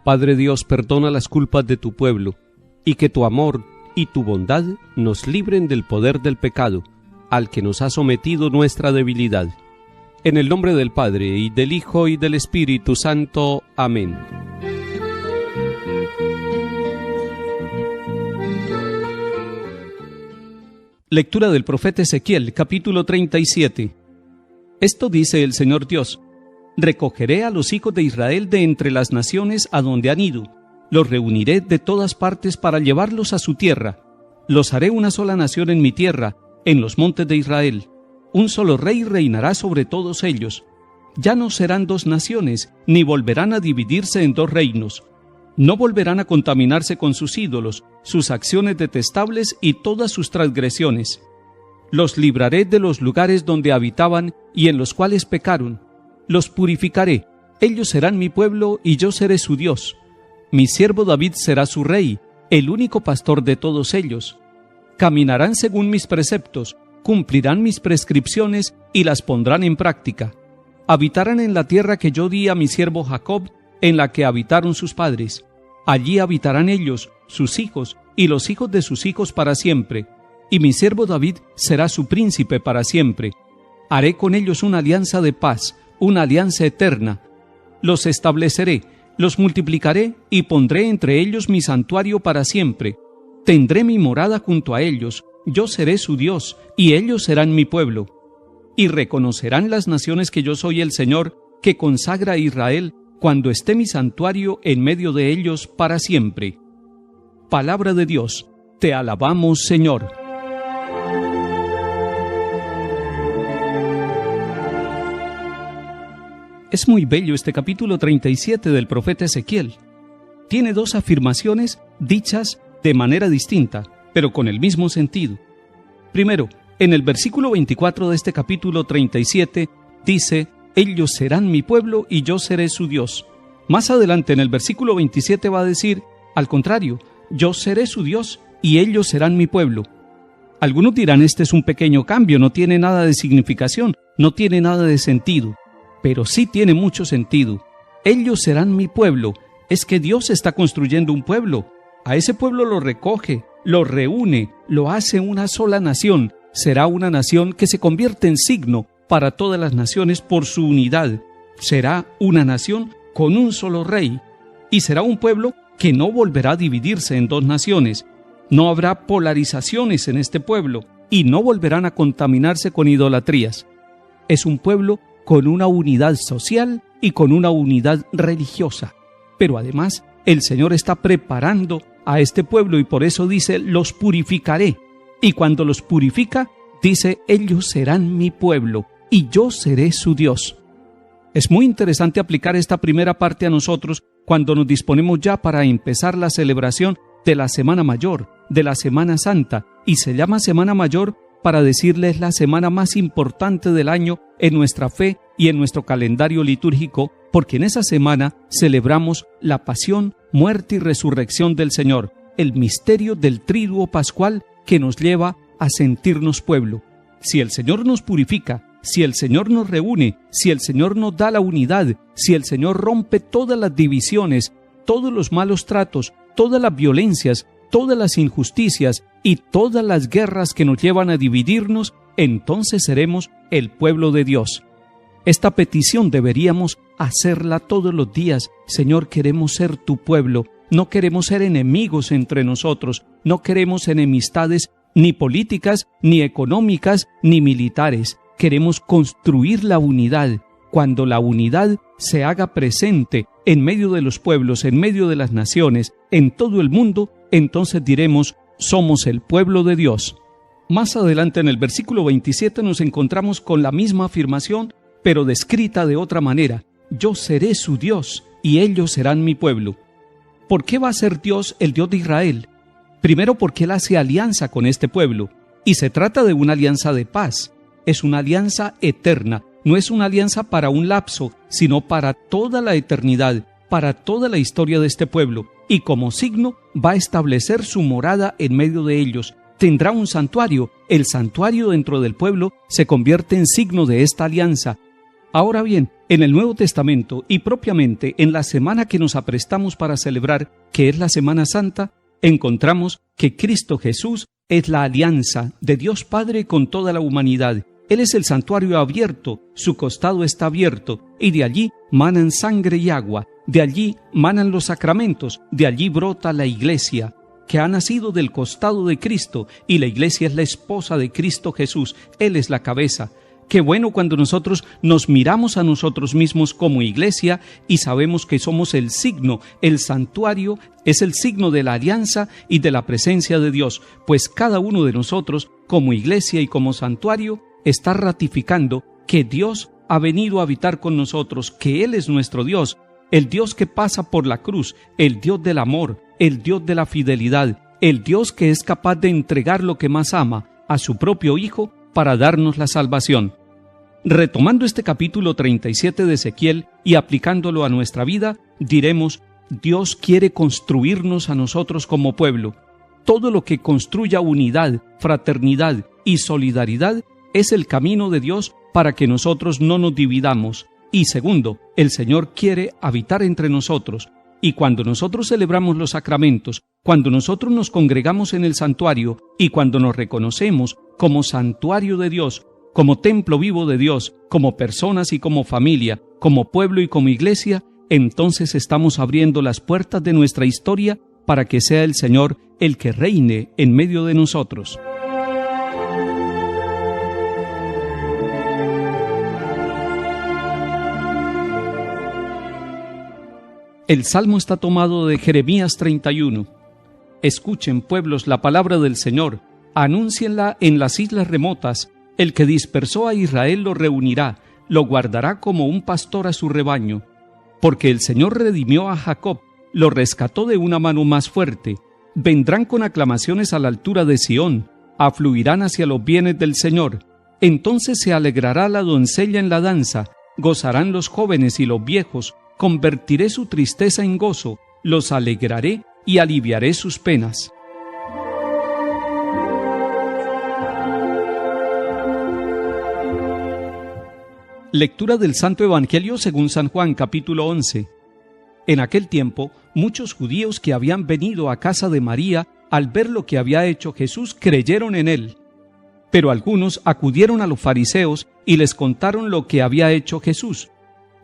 Padre Dios, perdona las culpas de tu pueblo, y que tu amor y tu bondad nos libren del poder del pecado, al que nos ha sometido nuestra debilidad. En el nombre del Padre, y del Hijo, y del Espíritu Santo. Amén. Lectura del profeta Ezequiel, capítulo 37. Esto dice el Señor Dios: recogeré a los hijos de Israel de entre las naciones a donde han ido, los reuniré de todas partes para llevarlos a su tierra. Los haré una sola nación en mi tierra, en los montes de Israel. Un solo rey reinará sobre todos ellos. Ya no serán dos naciones, ni volverán a dividirse en dos reinos. No volverán a contaminarse con sus ídolos, sus acciones detestables y todas sus transgresiones. Los libraré de los lugares donde habitaban y en los cuales pecaron. Los purificaré, ellos serán mi pueblo y yo seré su Dios. Mi siervo David será su rey, el único pastor de todos ellos. Caminarán según mis preceptos, cumplirán mis prescripciones y las pondrán en práctica. Habitarán en la tierra que yo di a mi siervo Jacob, en la que habitaron sus padres. Allí habitarán ellos, sus hijos y los hijos de sus hijos para siempre, y mi siervo David será su príncipe para siempre. Haré con ellos una alianza de paz, una alianza eterna. Los estableceré, los multiplicaré y pondré entre ellos mi santuario para siempre. Tendré mi morada junto a ellos, yo seré su Dios y ellos serán mi pueblo. Y reconocerán las naciones que yo soy el Señor, que consagra a Israel, cuando esté mi santuario en medio de ellos para siempre. Palabra de Dios, te alabamos, Señor. Es muy bello este capítulo 37 del profeta Ezequiel. Tiene dos afirmaciones dichas de manera distinta, pero con el mismo sentido. Primero, en el versículo 24 de este capítulo 37 dice: ellos serán mi pueblo y yo seré su Dios. Más adelante en el versículo 27 va a decir, al contrario, yo seré su Dios y ellos serán mi pueblo. Algunos dirán, este es un pequeño cambio, no tiene nada de significación, no tiene nada de sentido. Pero sí tiene mucho sentido. Ellos serán mi pueblo. Es que Dios está construyendo un pueblo. A ese pueblo lo recoge, lo reúne, lo hace una sola nación. Será una nación que se convierte en signo para todas las naciones por su unidad. Será una nación con un solo rey. Y será un pueblo que no volverá a dividirse en dos naciones. No habrá polarizaciones en este pueblo y no volverán a contaminarse con idolatrías. Es un pueblo con una unidad social y con una unidad religiosa. Pero además, el Señor está preparando a este pueblo y por eso dice, los purificaré. Y cuando los purifica, dice, ellos serán mi pueblo y yo seré su Dios. Es muy interesante aplicar esta primera parte a nosotros cuando nos disponemos ya para empezar la celebración de la Semana Mayor, de la Semana Santa, y se llama Semana Mayor para decirles la semana más importante del año en nuestra fe y en nuestro calendario litúrgico, porque en esa semana celebramos la pasión, muerte y resurrección del Señor, el misterio del triduo pascual que nos lleva a sentirnos pueblo. Si el Señor nos purifica, si el Señor nos reúne, si el Señor nos da la unidad, si el Señor rompe todas las divisiones, todos los malos tratos, todas las violencias, todas las injusticias y todas las guerras que nos llevan a dividirnos, entonces seremos el pueblo de Dios. Esta petición deberíamos hacerla todos los días. Señor, queremos ser tu pueblo, no queremos ser enemigos entre nosotros, no queremos enemistades ni políticas, ni económicas, ni militares. Queremos construir la unidad. Cuando la unidad se haga presente en medio de los pueblos, en medio de las naciones, en todo el mundo, entonces diremos, somos el pueblo de Dios. Más adelante en el versículo 27 nos encontramos con la misma afirmación, pero descrita de otra manera. Yo seré su Dios y ellos serán mi pueblo. ¿Por qué va a ser Dios el Dios de Israel? Primero porque Él hace alianza con este pueblo, y se trata de una alianza de paz. Es una alianza eterna, no es una alianza para un lapso, sino para toda la eternidad, para toda la historia de este pueblo, y como signo va a establecer su morada en medio de ellos. Tendrá un santuario. El santuario dentro del pueblo se convierte en signo de esta alianza. Ahora bien, en el Nuevo Testamento y propiamente en la semana que nos aprestamos para celebrar, que es la Semana Santa, encontramos que Cristo Jesús es la alianza de Dios Padre con toda la humanidad. Él es el santuario abierto, su costado está abierto, y de allí manan sangre y agua, de allí manan los sacramentos, de allí brota la Iglesia, que ha nacido del costado de Cristo, y la Iglesia es la esposa de Cristo Jesús. Él es la cabeza. Qué bueno cuando nosotros nos miramos a nosotros mismos como Iglesia y sabemos que somos el signo, el santuario es el signo de la alianza y de la presencia de Dios, pues cada uno de nosotros, como Iglesia y como santuario, está ratificando que Dios ha venido a habitar con nosotros, que Él es nuestro Dios, el Dios que pasa por la cruz, el Dios del amor, el Dios de la fidelidad, el Dios que es capaz de entregar lo que más ama, a su propio Hijo, para darnos la salvación. Retomando este capítulo 37 de Ezequiel y aplicándolo a nuestra vida, diremos: Dios quiere construirnos a nosotros como pueblo. Todo lo que construya unidad, fraternidad y solidaridad es el camino de Dios para que nosotros no nos dividamos. Y segundo, el Señor quiere habitar entre nosotros. Y cuando nosotros celebramos los sacramentos, cuando nosotros nos congregamos en el santuario y cuando nos reconocemos como santuario de Dios, como templo vivo de Dios, como personas y como familia, como pueblo y como iglesia, entonces estamos abriendo las puertas de nuestra historia para que sea el Señor el que reine en medio de nosotros. El salmo está tomado de Jeremías 31. Escuchen, pueblos, la palabra del Señor, anúncienla en las islas remotas. El que dispersó a Israel lo reunirá, lo guardará como un pastor a su rebaño. Porque el Señor redimió a Jacob, lo rescató de una mano más fuerte. Vendrán con aclamaciones a la altura de Sión, afluirán hacia los bienes del Señor. Entonces se alegrará la doncella en la danza, gozarán los jóvenes y los viejos. Convertiré su tristeza en gozo, los alegraré y aliviaré sus penas. Lectura del Santo Evangelio según San Juan, capítulo 11. En aquel tiempo, muchos judíos que habían venido a casa de María, al ver lo que había hecho Jesús, creyeron en él. Pero algunos acudieron a los fariseos y les contaron lo que había hecho Jesús.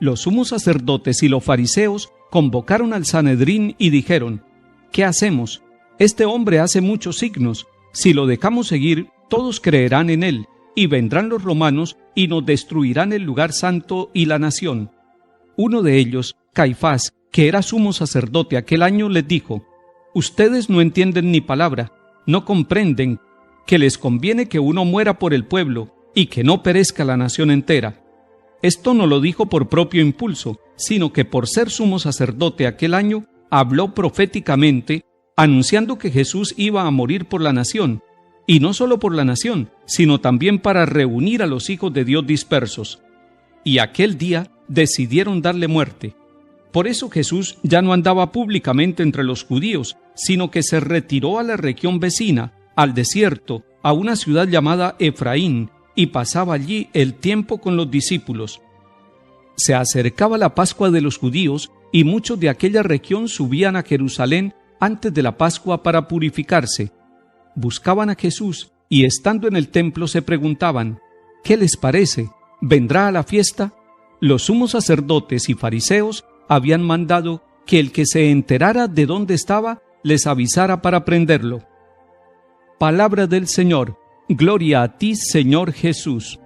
Los sumos sacerdotes y los fariseos convocaron al Sanedrín y dijeron: ¿Qué hacemos? Este hombre hace muchos signos. Si lo dejamos seguir, todos creerán en él, y vendrán los romanos y nos destruirán el lugar santo y la nación. Uno de ellos, Caifás, que era sumo sacerdote aquel año, les dijo: Ustedes no entienden ni palabra, no comprenden que les conviene que uno muera por el pueblo y que no perezca la nación entera. Esto no lo dijo por propio impulso, sino que por ser sumo sacerdote aquel año, habló proféticamente, anunciando que Jesús iba a morir por la nación, y no solo por la nación, sino también para reunir a los hijos de Dios dispersos. Y aquel día decidieron darle muerte. Por eso Jesús ya no andaba públicamente entre los judíos, sino que se retiró a la región vecina, al desierto, a una ciudad llamada Efraín, y pasaba allí el tiempo con los discípulos. Se acercaba la Pascua de los judíos, y muchos de aquella región subían a Jerusalén antes de la Pascua para purificarse. Buscaban a Jesús, y estando en el templo se preguntaban: ¿qué les parece? ¿Vendrá a la fiesta? Los sumos sacerdotes y fariseos habían mandado que el que se enterara de dónde estaba les avisara para prenderlo. Palabra del Señor. Gloria a ti, Señor Jesús.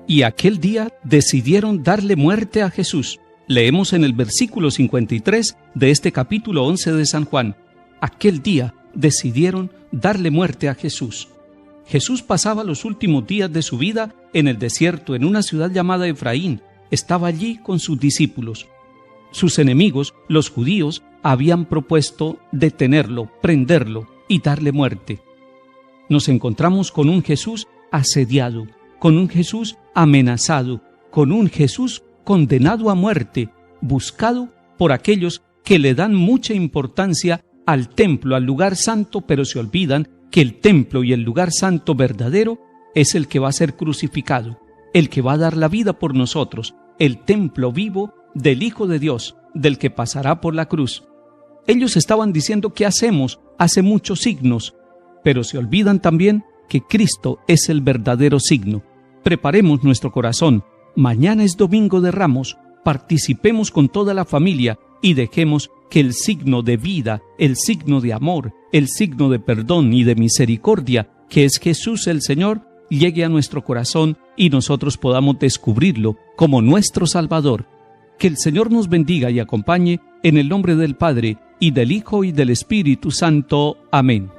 Y aquel día decidieron darle muerte a Jesús. Leemos en el versículo 53 de este capítulo 11 de San Juan. Aquel día decidieron darle muerte a Jesús. Jesús pasaba los últimos días de su vida en el desierto, en una ciudad llamada Efraín. Estaba allí con sus discípulos. Sus enemigos, los judíos, habían propuesto detenerlo, prenderlo y darle muerte. Nos encontramos con un Jesús asediado, con un Jesús amenazado, con un Jesús condenado a muerte, buscado por aquellos que le dan mucha importancia al templo, al lugar santo, pero se olvidan que el templo y el lugar santo verdadero es el que va a ser crucificado, el que va a dar la vida por nosotros, el templo vivo del Hijo de Dios, del que pasará por la cruz. Ellos estaban diciendo que hacemos, hace muchos signos, pero se olvidan también que Cristo es el verdadero signo. Preparemos nuestro corazón. Mañana es Domingo de Ramos. Participemos con toda la familia y dejemos que el signo de vida, el signo de amor, el signo de perdón y de misericordia, que es Jesús el Señor, llegue a nuestro corazón y nosotros podamos descubrirlo como nuestro Salvador. Que el Señor nos bendiga y acompañe en el nombre del Padre, y del Hijo, y del Espíritu Santo. Amén.